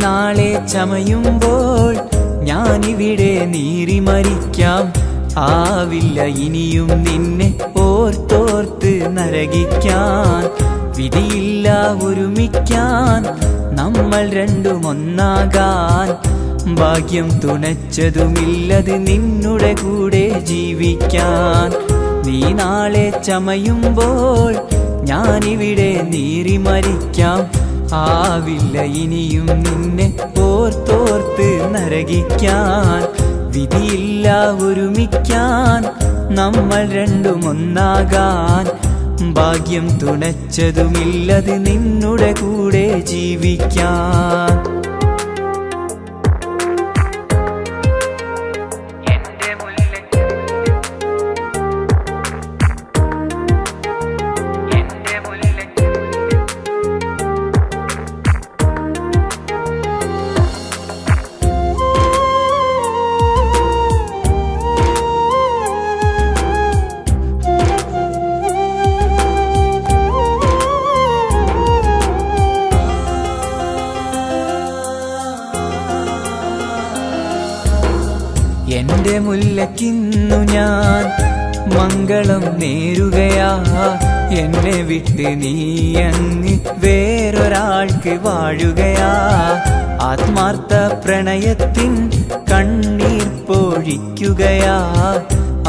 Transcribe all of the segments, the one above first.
നാളെ ചമയുമ്പോൾ ഞാനിവിടെ നീറി മരിക്കാം. ആവില്ല ഇനിയും നിന്നെ ഓർത്തോർത്ത് നരകിക്കാൻ. വിധിയില്ല ഒരുമിക്കാൻ, നമ്മൾ രണ്ടും ഒന്നാകാൻ. ഭാഗ്യം തുണച്ചതുമില്ലത് നിന്നുടെ കൂടെ ജീവിക്കാൻ. നീ നാളെ ചമയുമ്പോൾ ഞാനിവിടെ നീറി മരിക്കാം. ആവില്ല ഇനിയും നിന്നെ ഓർത്തോർത്ത് നരകിക്കാൻ. വിധിയില്ല ഒരുമിക്കാൻ, നമ്മൾ രണ്ടും ഒന്നാകാൻ. ഭാഗ്യം തുണച്ചതുമില്ലത് നിന്നുടെ കൂടെ ജീവിക്കാൻ. എന്റെ മുല്ലക്കിന്നു ഞാൻ മംഗളം നേരുകയാ. എന്നെ വിട്ട് നീ അങ്ങ് വേറൊരാൾക്ക് വാഴുകയാ. ആത്മാർത്ഥ പ്രണയത്തിൻ കണ്ണീർ പൊഴിക്കുകയാ.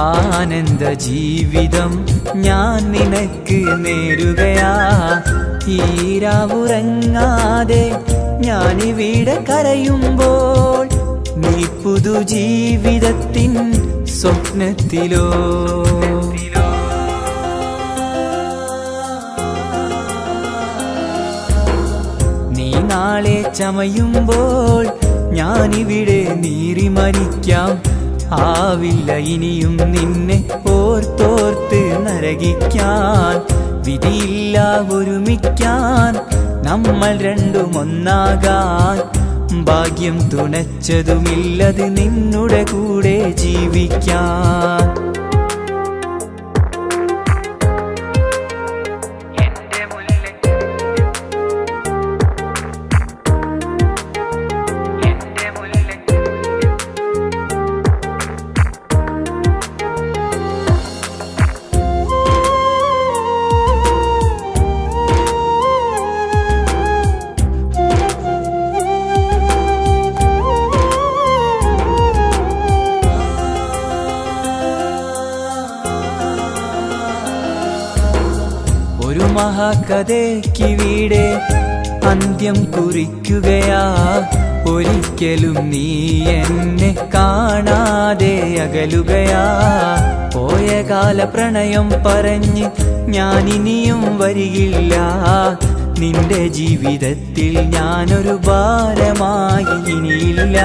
ആനന്ദ ജീവിതം ഞാൻ നിനക്ക് നേരുകയാ. ഈരാവുറങ്ങാതെ ഞാനിവിടെ കരയുമ്പോൾ നീ പുതുജീവിതത്തിൻ സ്വപ്നത്തിലോ. നീ നാളെ ചമയുമ്പോൾ ഞാനിവിടെ നീറി മരിക്കാം. ആവില്ല ഇനിയും നിന്നെ ഓർത്തോർത്ത് നരകിക്കാൻ. വിധിയില്ല ഒരുമിക്കാൻ, നമ്മൾ രണ്ടും ഒന്നാകാൻ. ഭാഗ്യം തുണച്ചതുമില്ലത് നിന്നുടെ കൂടെ ജീവിക്കാൻ. ഒരു മഹാകഥയ്ക്കിവിടെ അന്ത്യം കുറിക്കുകയാ. ഒരിക്കലും നീ എന്നെ കാണാതെ അകലുകയാ. പോയ കാല പ്രണയം പറഞ്ഞ് ഞാനിനിയും വരികില്ല. നിന്റെ ജീവിതത്തിൽ ഞാനൊരു ഭാരമായി ഇനിയില്ല.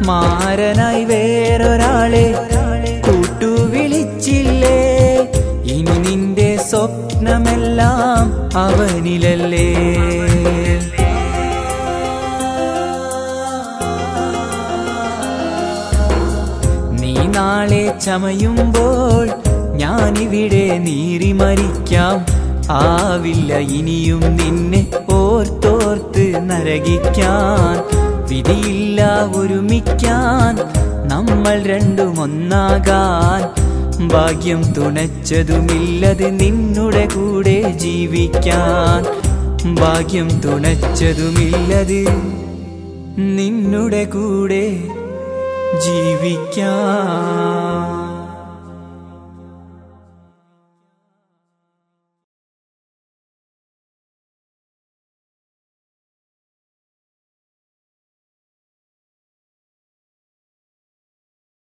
മാരനായി വേറൊരാളെ കൂട്ടുവിളിച്ചില്ലേ. ഇനി നിന്റെ സ്വപ്നമെല്ലാം അവനിലല്ലേ. നീ നാളെ ചമയുമ്പോൾ ഞാനിവിടെ നീറി മരിക്കാം. ആവില്ല ഇനിയും നിന്നെ ഓർത്തോർത്ത് നരകിക്കാൻ. വിധിയില്ല ഒരുമിക്കാൻ, നമ്മൾ രണ്ടും ഒന്നാകാൻ. ഭാഗ്യം തുണച്ചതുമില്ലത് നിന്നുടെ കൂടെ ജീവിക്കാൻ. ഭാഗ്യം തുണച്ചതുമില്ലത് നിന്നുടെ കൂടെ ജീവിക്കാൻ.